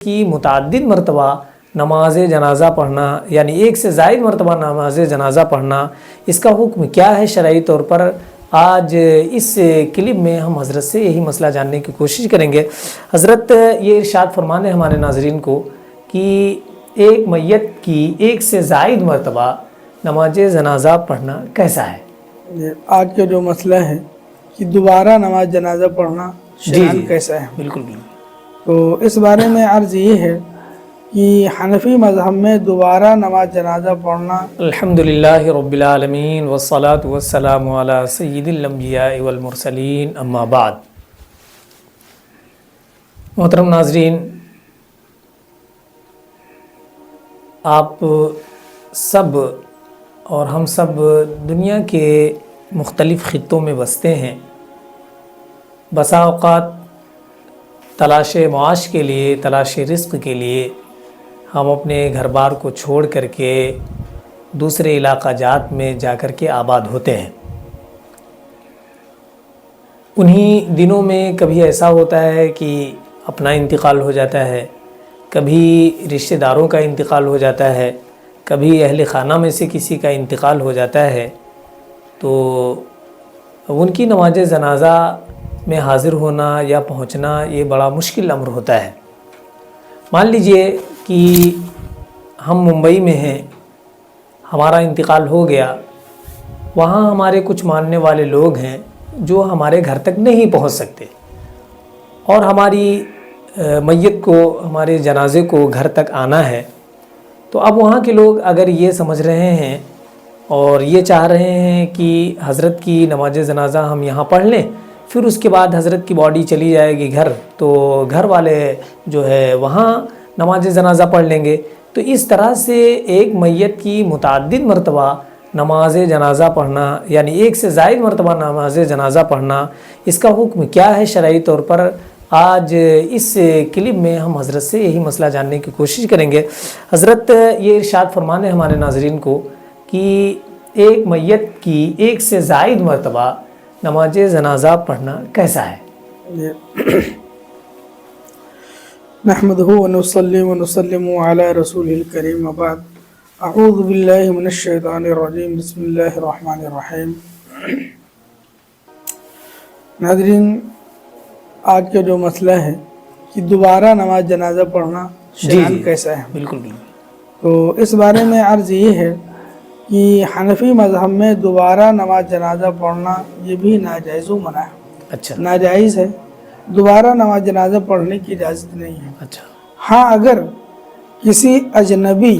کی متعدد مرتبہ نماز جنازہ پڑھنا یعنی ایک سے زائد مرتبہ نماز جنازہ پڑھنا، اس کا حکم کیا ہے شرعی طور پر؟ آج اس کلپ میں ہم حضرت سے یہی مسئلہ جاننے کی کوشش کریں گے۔ حضرت یہ ارشاد فرمانے ہمارے ناظرین کو کہ ایک میت کی ایک سے زائد مرتبہ نماز جنازہ پڑھنا کیسا ہے؟ آج کا جو مسئلہ ہے کہ دوبارہ نماز جنازہ پڑھنا شرعاً کیسا ہے؟ بالکل۔ تو اس بارے میں عرض یہ ہے کہ حنفی مذہب میں دوبارہ نماز جنازہ پڑھنا الحمدللہ رب العالمین والصلاة والسلام علی سید الانبیاء والمرسلین، اما بعد۔ محترم ناظرین، آپ سب اور ہم سب دنیا کے مختلف خطوں میں بستے ہیں۔ بسا اوقات تلاش معاش کے لیے، تلاش رزق کے لیے ہم اپنے گھر بار کو چھوڑ کر کے دوسرے علاقہ جات میں جا کر کے آباد ہوتے ہیں۔ انہی دنوں میں کبھی ایسا ہوتا ہے کہ اپنا انتقال ہو جاتا ہے، کبھی رشتہ داروں کا انتقال ہو جاتا ہے، کبھی اہل خانہ میں سے کسی کا انتقال ہو جاتا ہے، تو ان کی نماز جنازہ میں حاضر ہونا یا پہنچنا یہ بڑا مشکل امر ہوتا ہے۔ مان لیجئے کہ ہم ممبئی میں ہیں، ہمارا انتقال ہو گیا، وہاں ہمارے کچھ ماننے والے لوگ ہیں جو ہمارے گھر تک نہیں پہنچ سکتے، اور ہماری میت کو، ہمارے جنازے کو گھر تک آنا ہے۔ تو اب وہاں کے لوگ اگر یہ سمجھ رہے ہیں اور یہ چاہ رہے ہیں کہ حضرت کی نماز جنازہ ہم یہاں پڑھ لیں، پھر اس کے بعد حضرت کی باڈی چلی جائے گی گھر، تو گھر والے جو ہے وہاں نماز جنازہ پڑھ لیں گے۔ تو اس طرح سے ایک میت کی متعدد مرتبہ نماز جنازہ پڑھنا یعنی ایک سے زائد مرتبہ نماز جنازہ پڑھنا، اس کا حکم کیا ہے شرعی طور پر؟ آج اس کلپ میں ہم حضرت سے یہی مسئلہ جاننے کی کوشش کریں گے۔ حضرت یہ ارشاد فرمانے ہمارے ناظرین کو کہ ایک میت کی ایک سے زائد مرتبہ نماز جنازہ پڑھنا کیسا ہے؟ نحمدہ ونصلی ونسلم علی رسول الکریم، وبعد، اعوذ باللہ من الشیطان الرجیم، بسم اللہ الرحمن الرحیم۔ ناظرین، آج کا جو مسئلہ ہے کہ دوبارہ نماز جنازہ پڑھنا شرعاً کیسا ہے؟ بالکل۔ تو اس بارے میں عرض یہ ہے کہ حنفی مذہب میں دوبارہ نماز جنازہ پڑھنا یہ بھی ناجائز و منع ہے۔ اچھا، ناجائز ہے، دوبارہ نماز جنازہ پڑھنے کی اجازت نہیں ہے۔ اچھا، ہاں، اگر کسی اجنبی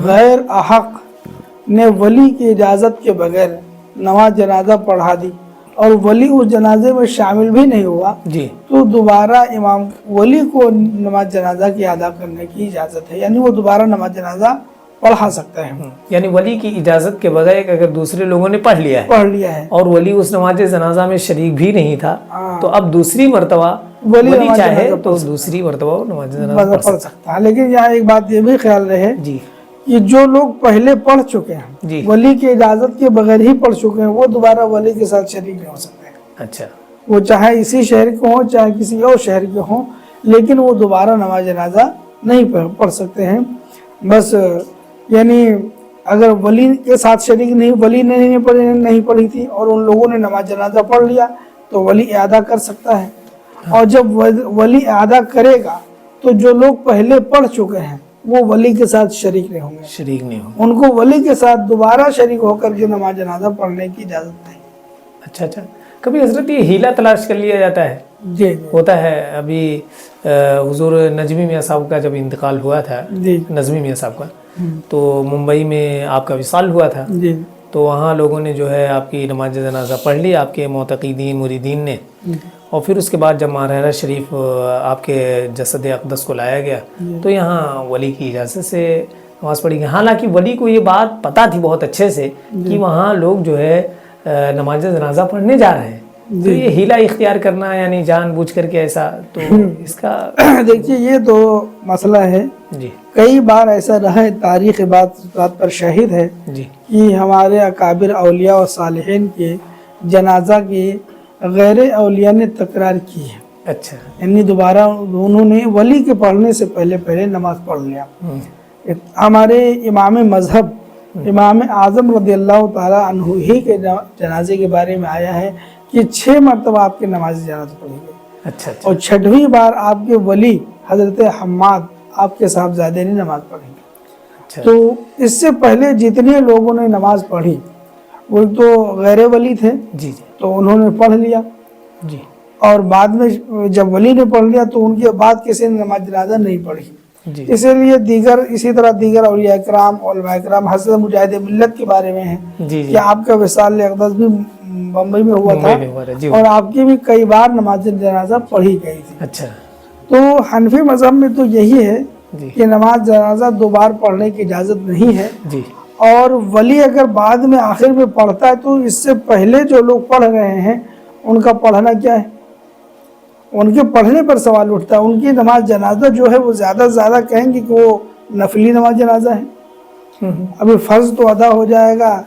غیر احق نے ولی کی اجازت کے بغیر نماز جنازہ پڑھا دی اور ولی اس جنازے میں شامل بھی نہیں ہوا، جی، تو دوبارہ امام ولی کو نماز جنازہ کی ادا کرنے کی اجازت ہے، یعنی وہ دوبارہ نماز جنازہ پڑھا سکتا ہے۔ یعنی ولی کی اجازت کے بغیر اگر دوسرے لوگوں نے پڑھ لیا ہے اور ولی اس نماز جنازہ میں شریک بھی نہیں تھا، تو اب دوسری مرتبہ ولی چاہے تو دوسری مرتبہ نماز جنازہ پڑھ سکتا ہے۔ لیکن یہاں ایک بات یہ بھی خیال رہے جی کہ جو لوگ پہلے پڑھ چکے ہیں، جی، ولی کی اجازت کے بغیر ہی پڑھ چکے ہیں، وہ دوبارہ ولی کے ساتھ شریک نہیں ہو سکتے۔ اچھا، وہ چاہے اسی شہر کے ہوں چاہے کسی اور شہر کے ہوں، لیکن وہ دوبارہ نماز جنازہ نہیں پڑھ سکتے ہیں۔ بس یعنی اگر ولی کے ساتھ شریک نہیں، ولی نے نہیں پڑھی تھی اور ان لوگوں نے نماز جنازہ پڑھ لیا تو ولی اعادہ کر سکتا ہے، اور جب ولی اعادہ کرے گا تو جو لوگ پہلے پڑھ چکے ہیں وہ ولی کے ساتھ شریک نہیں ہوں گے، ان کو ولی کے ساتھ دوبارہ شریک ہو کر کے نماز جنازہ پڑھنے کی اجازت نہیں۔ اچھا، کبھی حضرت یہ ہیلہ تلاش کر لیا جاتا ہے؟ جی، ہوتا ہے۔ ابھی حضور نجمی میاں صاحب کا جب انتقال ہوا تھا، نظمی میاں صاحب کا، تو ممبئی میں آپ کا وصال ہوا تھا، تو وہاں لوگوں نے جو ہے آپ کی نماز جنازہ پڑھ لی، آپ کے معتقدین مریدین نے، اور پھر اس کے بعد جب ماہرہ شریف آپ کے جسد اقدس کو لایا گیا تو یہاں ولی کی اجازت سے نماز پڑھی گئی۔ حالانکہ ولی کو یہ بات پتہ تھی بہت اچھے سے کہ وہاں لوگ جو ہے نماز جنازہ پڑھنے جا رہے ہیں، تو یہ ہیلہ اختیار کرنا یعنی جان بوجھ کر کے ایسا، تو اس کا دیکھیے یہ تو مسئلہ ہے۔ جی، کئی بار ایسا رہا ہے، تاریخ بات پر شاہد ہے جی، کہ ہمارے اکابر اولیاء و صالحین کے جنازہ کی غیر اولیاء نے تکرار کی ہے۔ اچھا یعنی دوبارہ انہوں نے ولی کے پڑھنے سے پہلے نماز پڑھ لیا. ہمارے امام مذہب امام اعظم رضی اللہ تعالیٰ عنہ ہی کے جنازے کے بارے میں آیا ہے کہ 6 مرتبہ آپ کی نماز جنازہ پڑھی گئی. اچھا اور 6ویں بار آپ کے ولی حضرت حماد آپ کے صاحبزادے نے نماز پڑھی. اچھا تو اس سے پہلے جتنے لوگوں نے نماز پڑھی وہ تو غیر ولی تھے جی تو انہوں نے پڑھ لیا, جی اور بعد میں جب ولی نے پڑھ لیا تو ان کے بعد کسی نے نماز جنازہ نہیں پڑھی. جی اسی لیے اسی طرح دیگر اولیاء کرام علماء کرام حضرت مجاہد ملت کے بارے میں ہیں جی کہ آپ کا وصال اقدس بھی بمبئی میں ہوا تھا ممبئی میں ہوا تھا. جی اور آپ کی بھی کئی بار نماز جنازہ پڑھی گئی تھی. اچھا تو حنفی مذہب میں تو یہی ہے جی کہ نماز جنازہ 2 بار پڑھنے کی اجازت نہیں ہے, جی اور ولی اگر بعد میں آخر میں پڑھتا ہے تو اس سے پہلے جو لوگ پڑھ رہے ہیں ان کا پڑھنا کیا ہے, ان کے پڑھنے پر سوال اٹھتا ہے. ان کی نماز جنازہ جو ہے وہ زیادہ سے زیادہ کہیں گے کہ وہ نفلی نماز جنازہ ہے. ابھی فرض تو ادا ہو جائے گا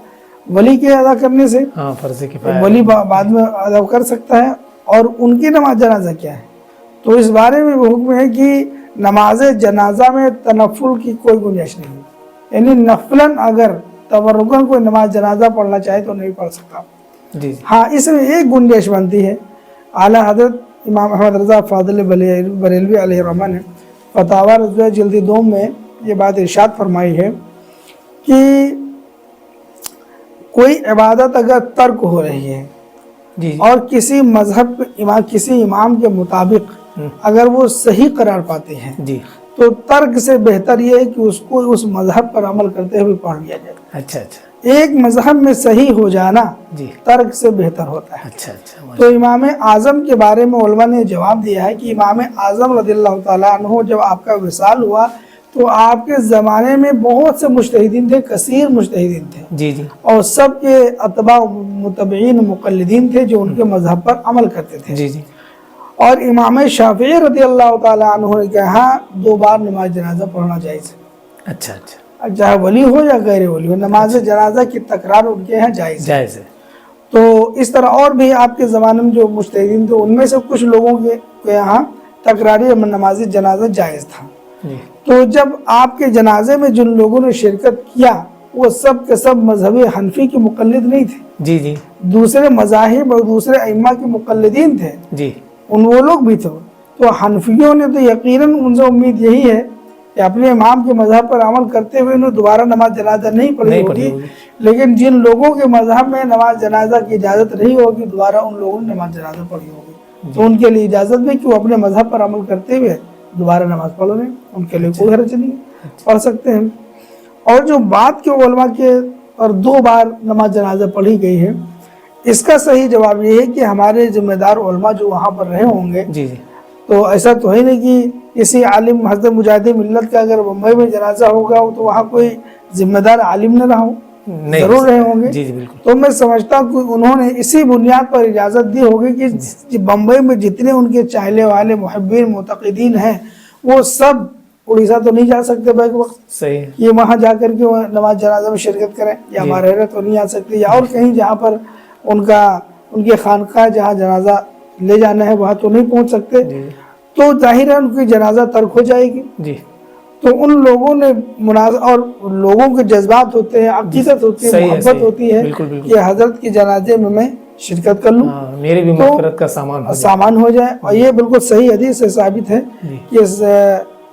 ولی کے ادا کرنے سے, ہاں فرض کفایہ ولی بعد میں ادا کر سکتا ہے, اور ان کی نماز جنازہ کیا ہے. تو اس بارے میں وہ حکم ہے کہ نماز جنازہ میں تنفل کی کوئی گنجائش نہیں, یعنی نفلاً اگر تبرکاً کوئی نماز جنازہ پڑھنا چاہے تو نہیں پڑھ سکتا. جی ہاں اس میں ایک گنجائش بنتی ہے. اعلیٰ حضرت امام احمد رضا فاضل بریلوی علیہ الرحمہ نے فتاوی رضویہ جلد 2 میں یہ بات ارشاد فرمائی ہے کہ کوئی عبادت اگر ترک ہو رہی ہے جی اور کسی مذہب کسی امام کے مطابق اگر وہ صحیح قرار پاتے ہیں جی تو ترک سے بہتر یہ ہے کہ اس کو اس مذہب پر عمل کرتے ہوئے پڑھ لیا جائے. اچھا اچھا ایک مذہب میں صحیح ہو جانا جی ترک سے بہتر ہوتا ہے. اچھا اچھا تو امام اعظم کے بارے میں علماء نے جواب دیا ہے کہ امام اعظم رضی اللہ تعالیٰ عنہ جب آپ کا وصال ہوا تو آپ کے زمانے میں بہت سے مجتہدین تھے, کثیر مجتہدین تھے, جی جی اور سب کے اتباع متبعین مقلدین تھے جو ان کے مذہب پر عمل کرتے تھے. جی جی اور امام شافعی رضی اللہ تعالیٰ عنہ نے کہا 2 بار نماز جنازہ پڑھنا جائز ہے, اچھا اچھا چاہے ولی ہو یا غیر ولی ہو, نماز جنازہ کی تکرار ان کے یہاں جائز ہے. جائز ہے. تو اس طرح اور بھی آپ کے زمانے میں جو مجتہدین تھے ان میں سے کچھ لوگوں کے یہاں تکراری نماز جنازہ جائز تھا. جی تو جب آپ کے جنازے میں جن لوگوں نے شرکت کیا وہ سب کے سب مذہب حنفی کے مقلد نہیں تھے, جی جی دوسرے مذاہب اور دوسرے ائمہ کے مقلدین تھے, جی وہ لوگ بھی تھے. تو حنفیوں نے تو یقیناً ان سے امید یہی ہے کہ اپنے امام کے مذہب پر عمل کرتے ہوئے انہیں دوبارہ نماز جنازہ نہیں پڑھی ہوگی, لیکن جن لوگوں کے مذہب میں نماز جنازہ کی اجازت نہیں ہوگی دوبارہ ان لوگوں نے نماز جنازہ پڑھی ہوگی. تو ان کے لیے اجازت بھی کہ وہ اپنے مذہب پر عمل کرتے ہوئے دوبارہ نماز پڑھ لیں, ان کے لیے کوئی حرج نہیں, پڑھ سکتے ہیں. اور جو بات کے علماء کے اور 2 بار نماز جنازہ پڑھی گئی ہے, اس کا صحیح جواب یہ ہے کہ ہمارے ذمہ دار علماء جو وہاں پر رہے ہوں گے جی جی تو ایسا تو ہے نہیں کہ کسی عالم حضرت مجاہد ملت کا اگر بمبئی میں جنازہ ہوگا تو وہاں کوئی ذمہ دار عالم نہ رہا ہو, ضرور رہے ہوں گے. جی جی بالکل. تو میں سمجھتا ہوں کہ انہوں نے اسی بنیاد پر اجازت دی ہوگی کہ بمبئی میں جتنے ان کے چاہنے والے محبین معتقدین ہیں وہ سب اڑیسہ تو نہیں جا سکتے بیک وقت, صحیح ہے, یہ وہاں جا کر کے نماز جنازہ میں شرکت کریں, یا مارہرہ تو نہیں آ سکتے, یا اور کہیں جہاں پر ان کے خانقاہ جہاں جنازہ لے جانا ہے وہاں تو نہیں پہنچ سکتے. تو ظاہر ہے ان کی جنازہ ترک ہو جائے گی. جی تو ان لوگوں نے اور لوگوں کے جذبات ہوتے ہیں, عقیدت ہوتی ہے, محبت ہوتی ہے کہ حضرت کی جنازے میں شرکت کر لوں, میرے بھی مغفرت کا سامان ہو جائے. اور یہ بالکل صحیح حدیث سے ثابت ہے کہ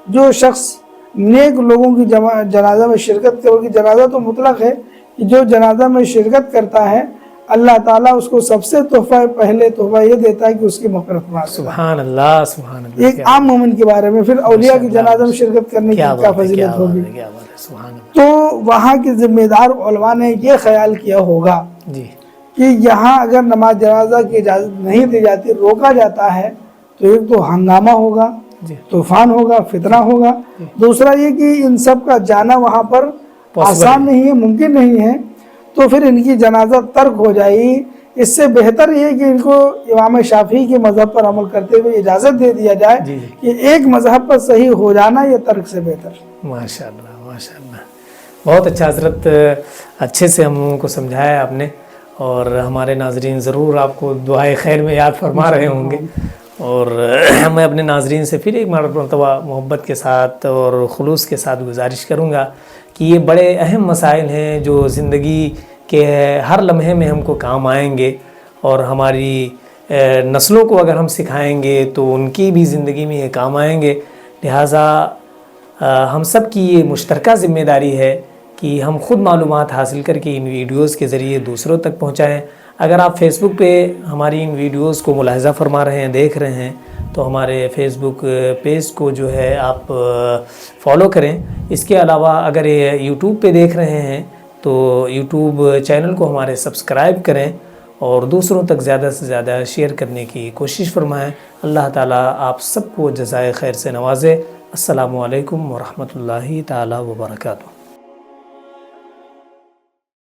جو شخص نیک لوگوں کی جنازہ میں شرکت کرے, جنازہ تو مطلق ہے کہ جو جنازہ میں شرکت کرتا ہے اللہ تعالیٰ اس کو سب سے پہلے تحفہ یہ دیتا ہے کہ اس کی مغفرت فرما دیتا ہے. سبحان اللہ سبحان اللہ. ایک عام مومن کے بارے میں, پھر اولیاء کی جنازہ میں شرکت کرنے کی کیا فضیلت ہوگی. تو وہاں کے ذمہ دار علماء نے یہ خیال کیا ہوگا کہ یہاں اگر نماز جنازہ کی اجازت نہیں دی جاتی, روکا جاتا ہے, تو ایک تو ہنگامہ ہوگا, طوفان ہوگا, فتنہ ہوگا. دوسرا یہ کہ ان سب کا جانا وہاں پر آسان نہیں ہے, ممکن نہیں ہے, تو پھر ان کی جنازہ ترک ہو جائے گی. اس سے بہتر یہ ہے کہ ان کو امام شافعی کے مذہب پر عمل کرتے ہوئے اجازت دے دیا جائے کہ ایک مذہب پر صحیح ہو جانا یہ ترک سے بہتر. ماشاءاللہ ماشاءاللہ, بہت اچھا حضرت, اچھے سے ہم لوگوں کو سمجھایا آپ نے, اور ہمارے ناظرین ضرور آپ کو دعائے خیر میں یاد فرما رہے ہوں گے. اور میں اپنے ناظرین سے پھر ایک مرتبہ محبت کے ساتھ اور خلوص کے ساتھ گزارش کروں گا کہ یہ بڑے اہم مسائل ہیں جو زندگی کے ہر لمحے میں ہم کو کام آئیں گے، اور ہماری نسلوں کو اگر ہم سکھائیں گے تو ان کی بھی زندگی میں یہ کام آئیں گے۔ لہٰذا ہم سب کی یہ مشترکہ ذمہ داری ہے کہ ہم خود معلومات حاصل کر کے ان ویڈیوز کے ذریعے دوسروں تک پہنچائیں۔ اگر آپ فیس بک پہ ہماری ان ویڈیوز کو ملاحظہ فرما رہے ہیں، دیکھ رہے ہیں، تو ہمارے فیس بک پیج کو جو ہے آپ فالو کریں۔ اس کے علاوہ اگر یہ یوٹیوب پہ دیکھ رہے ہیں تو یوٹیوب چینل کو ہمارے سبسکرائب کریں اور دوسروں تک زیادہ سے زیادہ شیئر کرنے کی کوشش فرمائیں۔ اللہ تعالیٰ آپ سب کو جزائے خیر سے نوازے۔ السلام علیکم ورحمۃ اللہ تعالیٰ وبرکاتہ۔